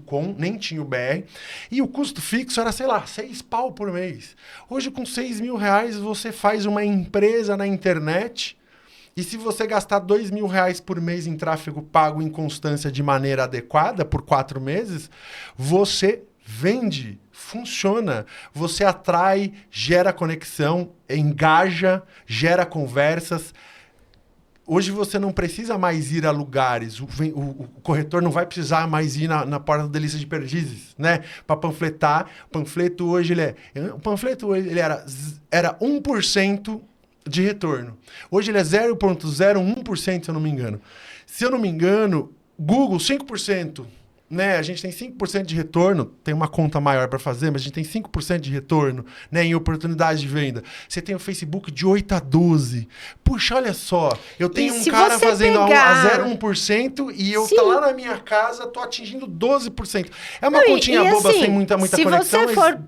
.com, nem tinha o BR. E o custo fixo era, sei lá, 6 pau por mês. Hoje, com R$6.000, você faz uma empresa na internet. E se você gastar R$2.000 por mês em tráfego pago em constância de maneira adequada por 4 meses, você vende, funciona. Você atrai, gera conexão, engaja, gera conversas. Hoje você não precisa mais ir a lugares, o corretor não vai precisar mais ir na porta da lista de perdizes, né? Para panfletar. O panfleto hoje ele era 1% de retorno. Hoje ele é 0,01%, se eu não me engano. Se eu não me engano, Google 5%. Né? A gente tem 5% de retorno, tem uma conta maior para fazer, mas a gente tem 5% de retorno, né, em oportunidade de venda. Você tem o Facebook de 8 a 12. Puxa, olha só, eu tenho um cara fazendo a 0,1% e eu tô lá na minha casa, tô atingindo 12%. É uma continha boba, assim, sem muita conexão.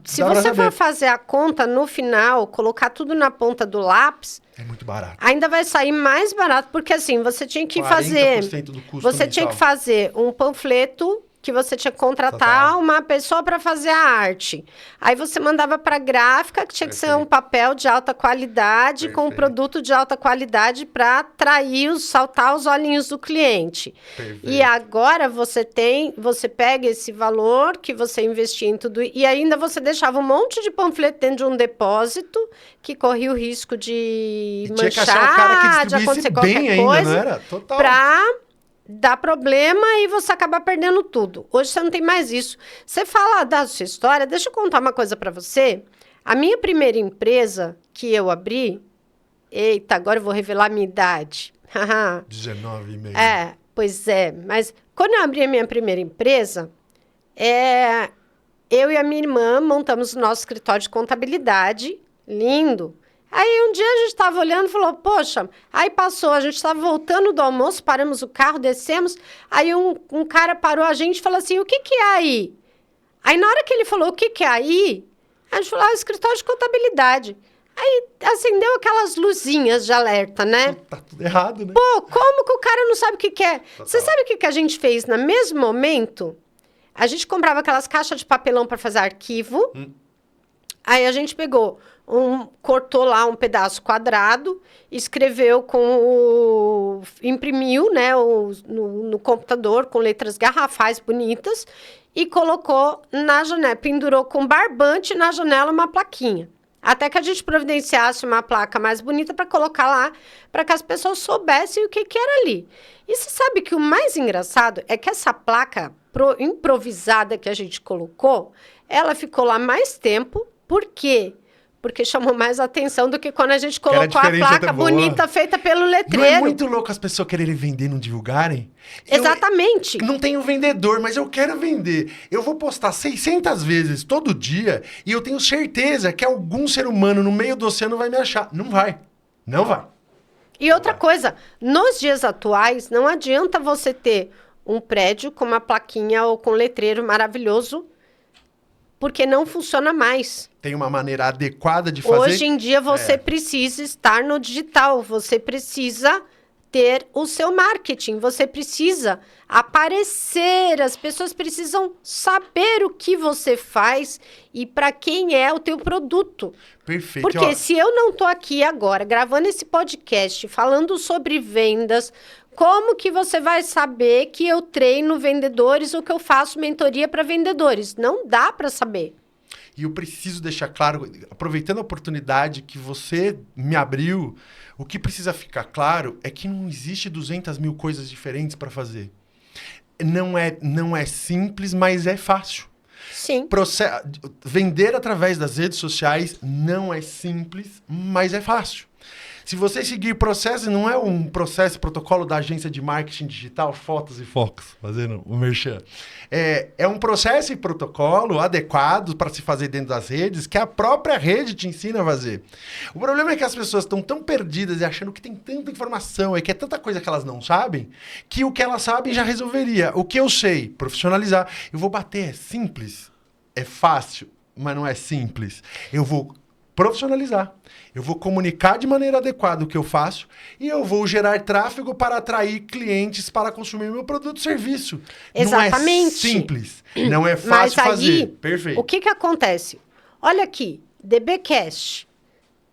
Se você for fazer a conta no final, colocar tudo na ponta do lápis, é muito barato. Ainda vai sair mais barato, porque assim, você tinha que fazer... do custo você tinha que fazer um panfleto que você tinha que contratar uma pessoa para fazer a arte. Aí você mandava para a gráfica, que tinha que ser um papel de alta qualidade, com um produto de alta qualidade para atrair, saltar os olhinhos do cliente. E agora você pega esse valor que você investia em tudo, e ainda você deixava um monte de panfleto dentro de um depósito, que corria o risco de manchar, tinha que achar o cara que de acontecer bem qualquer ainda, coisa, não era? Total. Dá problema e você acaba perdendo tudo. Hoje você não tem mais isso. Você fala da sua história, deixa eu contar uma coisa para você. A minha primeira empresa que eu abri... Eita, agora eu vou revelar a minha idade. 19,5. Pois é. Mas quando eu abri a minha primeira empresa, eu e a minha irmã montamos o nosso escritório de contabilidade. Lindo. Aí um dia a gente estava olhando e falou, poxa, aí passou, a gente estava voltando do almoço, paramos o carro, descemos, aí um cara parou a gente e falou assim, o que que é aí? Aí na hora que ele falou, o que que é aí? A gente falou, escritório de contabilidade. Aí acendeu aquelas luzinhas de alerta, né? Tá tudo errado, né? Pô, como que o cara não sabe o que que é? Você sabe o que que a gente fez no mesmo momento? A gente comprava aquelas caixas de papelão para fazer arquivo, aí a gente pegou... cortou lá um pedaço quadrado, escreveu imprimiu, né, no computador com letras garrafais bonitas e colocou na janela, pendurou com barbante na janela uma plaquinha. Até que a gente providenciasse uma placa mais bonita para colocar lá, para que as pessoas soubessem o que que era ali. E você sabe que o mais engraçado é que essa placa improvisada que a gente colocou, ela ficou lá mais tempo. Por quê? Porque chamou mais atenção do que quando a gente colocou a placa bonita feita pelo letreiro. Não é muito louco as pessoas quererem vender e não divulgarem? Exatamente. Eu não tenho vendedor, mas eu quero vender. Eu vou postar 600 vezes todo dia e eu tenho certeza que algum ser humano no meio do oceano vai me achar. Não vai. Não vai. E outra coisa, nos dias atuais, não adianta você ter um prédio com uma plaquinha ou com um letreiro maravilhoso, porque não funciona mais. Tem uma maneira adequada de fazer. Hoje em dia você precisa estar no digital, você precisa ter o seu marketing, você precisa aparecer, as pessoas precisam saber o que você faz e para quem é o teu produto. Perfeito. Porque se eu não estou aqui agora gravando esse podcast, falando sobre vendas, como que você vai saber que eu treino vendedores ou que eu faço mentoria para vendedores? Não dá para saber. E eu preciso deixar claro, aproveitando a oportunidade que você me abriu, o que precisa ficar claro é que não existe 200 mil coisas diferentes para fazer. Não é simples, mas é fácil. Sim. Vender através das redes sociais não é simples, mas é fácil. Se você seguir processo, não é um processo, protocolo da agência de marketing digital, Fotos e Focos, fazendo o merchan. É um processo e protocolo adequado para se fazer dentro das redes, que a própria rede te ensina a fazer. O problema é que as pessoas estão tão perdidas e achando que tem tanta informação e que é tanta coisa que elas não sabem, que o que elas sabem já resolveria. O que eu sei, profissionalizar. Eu vou bater, é simples, é fácil, mas não é simples. Eu vou profissionalizar. Eu vou comunicar de maneira adequada o que eu faço e eu vou gerar tráfego para atrair clientes para consumir meu produto ou serviço. Exatamente. Não é simples, não é fácil fazer. Perfeito. O que que acontece? Olha aqui, DBcast,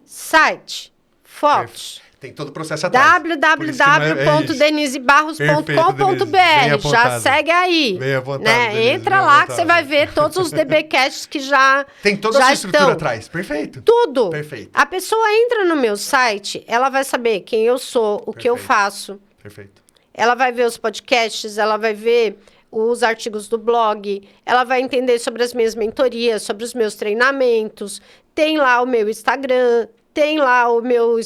site, fotos. Tem todo o processo atrás. www.denisebarros.com.br. Já segue aí. Bem apontado, né? Denise, Entra lá que você vai ver todos os DBcasts que já tem toda já essa estrutura estão. atrás. Perfeito. Tudo. Perfeito. A pessoa entra no meu site, ela vai saber quem eu sou, o que eu faço. Perfeito. Ela vai ver os podcasts, ela vai ver os artigos do blog, ela vai entender sobre as minhas mentorias, sobre os meus treinamentos. Tem lá o meu Instagram, tem lá o meu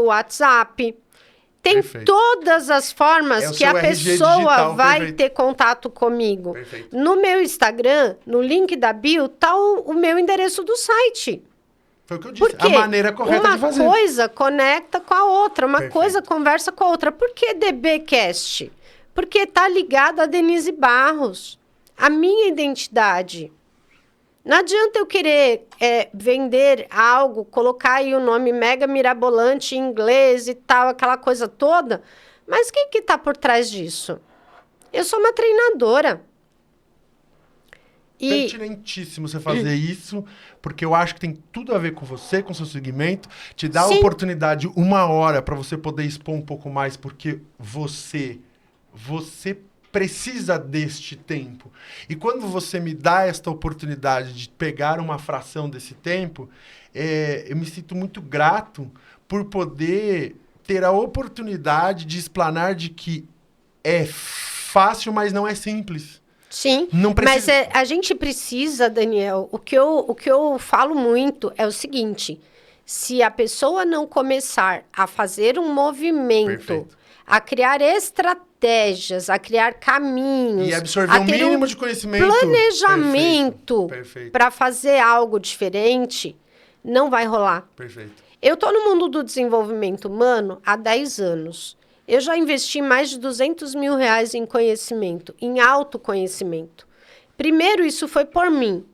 WhatsApp. Tem todas as formas que a pessoa digital, vai ter contato comigo. Perfeito. No meu Instagram, no link da bio, está o meu endereço do site. Foi o que eu disse, a maneira correta de fazer. Uma coisa conecta com a outra, uma coisa conversa com a outra. Por que DBcast? Porque está ligado a Denise Barros, a minha identidade. Não adianta eu querer vender algo, colocar aí o nome mega mirabolante em inglês e tal, aquela coisa toda. Mas quem que está por trás disso? Eu sou uma treinadora. Pertinentíssimo você fazer isso, porque eu acho que tem tudo a ver com você, com seu segmento. Te dá a oportunidade, 1 hora, para você poder expor um pouco mais, porque você precisa deste tempo. E quando você me dá esta oportunidade de pegar uma fração desse tempo, eu me sinto muito grato por poder ter a oportunidade de explanar de que é fácil, mas não é simples. Sim, mas a gente precisa, Daniel, o que eu falo muito é o seguinte, se a pessoa não começar a fazer um movimento, a criar estratégias, a criar caminhos, e absorver o mínimo de conhecimento, planejamento para fazer algo diferente, não vai rolar. Perfeito. Eu estou no mundo do desenvolvimento humano há 10 anos. Eu já investi mais de R$200 mil em conhecimento, em autoconhecimento. Primeiro, isso foi por mim,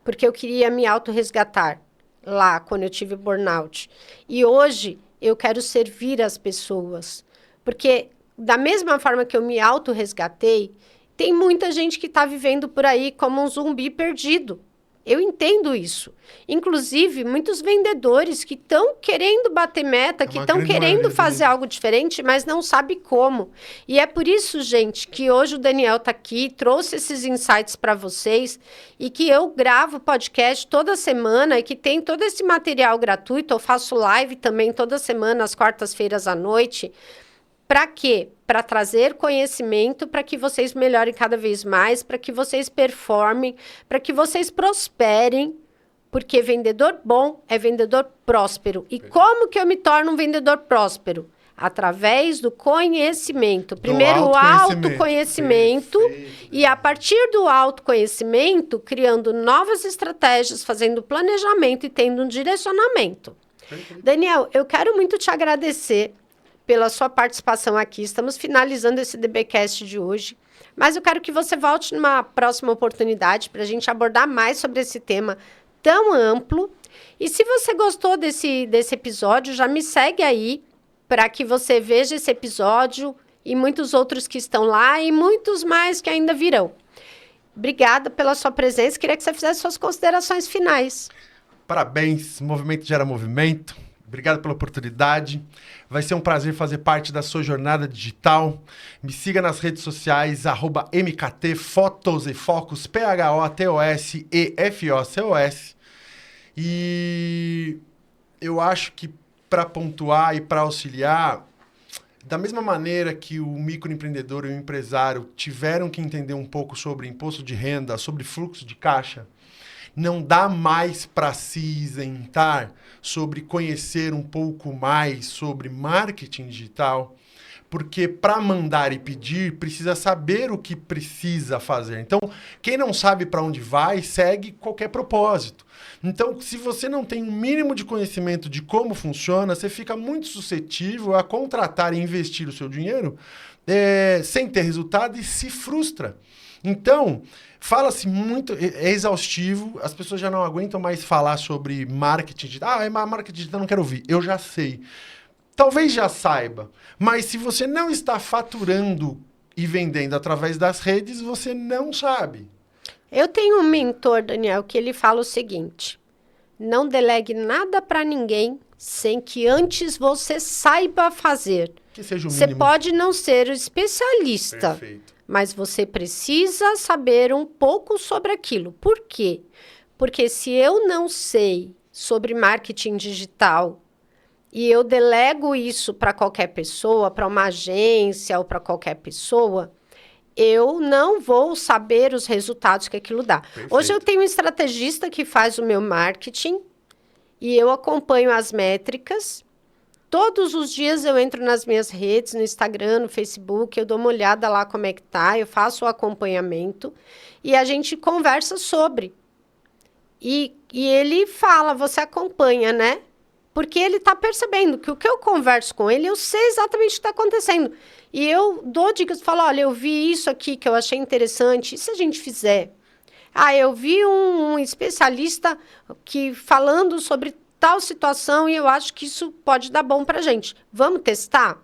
porque eu queria me autorresgatar lá, quando eu tive burnout. E hoje, eu quero servir as pessoas, porque da mesma forma que eu me autorresgatei, tem muita gente que está vivendo por aí como um zumbi perdido. Eu entendo isso. Inclusive, muitos vendedores que estão querendo bater meta, que estão querendo fazer algo diferente, mas não sabem como. E é por isso, gente, que hoje o Daniel está aqui, trouxe esses insights para vocês e que eu gravo podcast toda semana e que tem todo esse material gratuito. Eu faço live também toda semana, às quartas-feiras à noite. Para quê? Para trazer conhecimento, para que vocês melhorem cada vez mais, para que vocês performem, para que vocês prosperem, porque vendedor bom é vendedor próspero. E como que eu me torno um vendedor próspero? Através do conhecimento. Primeiro, o autoconhecimento. E a partir do autoconhecimento, criando novas estratégias, fazendo planejamento e tendo um direcionamento. Daniel, eu quero muito te agradecer pela sua participação aqui. Estamos finalizando esse DBcast de hoje, mas eu quero que você volte numa próxima oportunidade para a gente abordar mais sobre esse tema tão amplo. E se você gostou desse episódio, já me segue aí para que você veja esse episódio e muitos outros que estão lá e muitos mais que ainda virão. Obrigada pela sua presença. Queria que você fizesse suas considerações finais. Parabéns, Movimento Gera Movimento. Obrigado pela oportunidade. Vai ser um prazer fazer parte da sua jornada digital. Me siga nas redes sociais, @MKT, Fotos e Focus, PHOTOSEFOCOS. E eu acho que para pontuar e para auxiliar, da mesma maneira que o microempreendedor e o empresário tiveram que entender um pouco sobre imposto de renda, sobre fluxo de caixa, não dá mais para se isentar sobre conhecer um pouco mais sobre marketing digital, porque para mandar e pedir, precisa saber o que precisa fazer. Então, quem não sabe para onde vai, segue qualquer propósito. Então, se você não tem um mínimo de conhecimento de como funciona, você fica muito suscetível a contratar e investir o seu dinheiro sem ter resultado e se frustra. Então, fala-se muito, é exaustivo, as pessoas já não aguentam mais falar sobre marketing digital. Marketing digital, não quero ouvir. Eu já sei. Talvez já saiba, mas se você não está faturando e vendendo através das redes, você não sabe. Eu tenho um mentor, Daniel, que ele fala o seguinte: não delegue nada para ninguém sem que antes você saiba fazer. Que seja o Você mínimo. pode não ser o especialista, Perfeito. mas você precisa saber um pouco sobre aquilo. Por quê? Porque se eu não sei sobre marketing digital e eu delego isso para qualquer pessoa, para uma agência ou para qualquer pessoa, eu não vou saber os resultados que aquilo dá. Perfeito. Hoje eu tenho um estrategista que faz o meu marketing e eu acompanho as métricas. Todos os dias eu entro nas minhas redes, no Instagram, no Facebook, eu dou uma olhada lá como é que tá, eu faço o acompanhamento e a gente conversa sobre. E ele fala, você acompanha, né? Porque ele está percebendo que o que eu converso com ele, eu sei exatamente o que está acontecendo. E eu dou dicas, falo, olha, eu vi isso aqui que eu achei interessante, e se a gente fizer? Ah, eu vi um especialista que falando sobre tal situação e eu acho que isso pode dar bom para a gente. Vamos testar?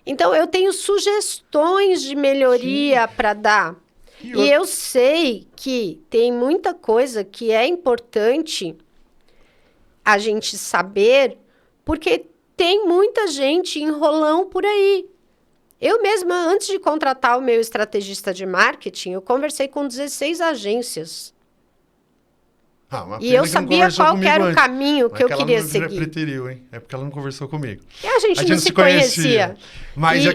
Então, eu tenho sugestões de melhoria para dar. E eu sei que tem muita coisa que é importante a gente saber, porque tem muita gente enrolão por aí. Eu mesma, antes de contratar o meu estrategista de marketing, eu conversei com 16 agências. E eu sabia qual era o caminho que eu queria seguir. Preteriu, hein? É porque ela não conversou comigo. E a gente não se conhecia. Mas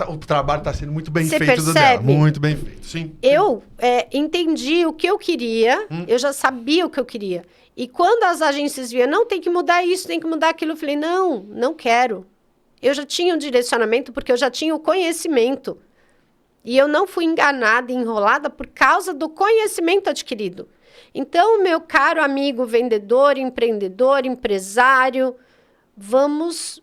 o trabalho está sendo muito bem feito percebe? Dela. Muito bem feito, sim. Eu entendi o que eu queria, eu já sabia o que eu queria. E quando as agências viam, não, tem que mudar isso, tem que mudar aquilo, eu falei, não quero. Eu já tinha um direcionamento, porque eu já tinha o conhecimento. E eu não fui enganada e enrolada por causa do conhecimento adquirido. Então, meu caro amigo vendedor, empreendedor, empresário, vamos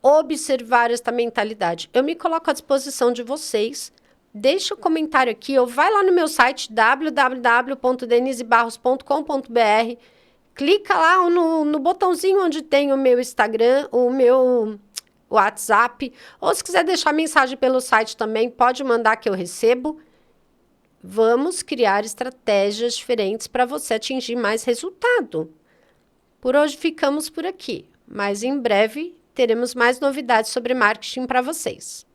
observar esta mentalidade. Eu me coloco à disposição de vocês. Deixa um comentário aqui, ou vai lá no meu site www.denisebarros.com.br, clica lá no botãozinho onde tem o meu Instagram, o meu WhatsApp, ou se quiser deixar mensagem pelo site também, pode mandar que eu recebo. Vamos criar estratégias diferentes para você atingir mais resultado. Por hoje ficamos por aqui, mas em breve teremos mais novidades sobre marketing para vocês.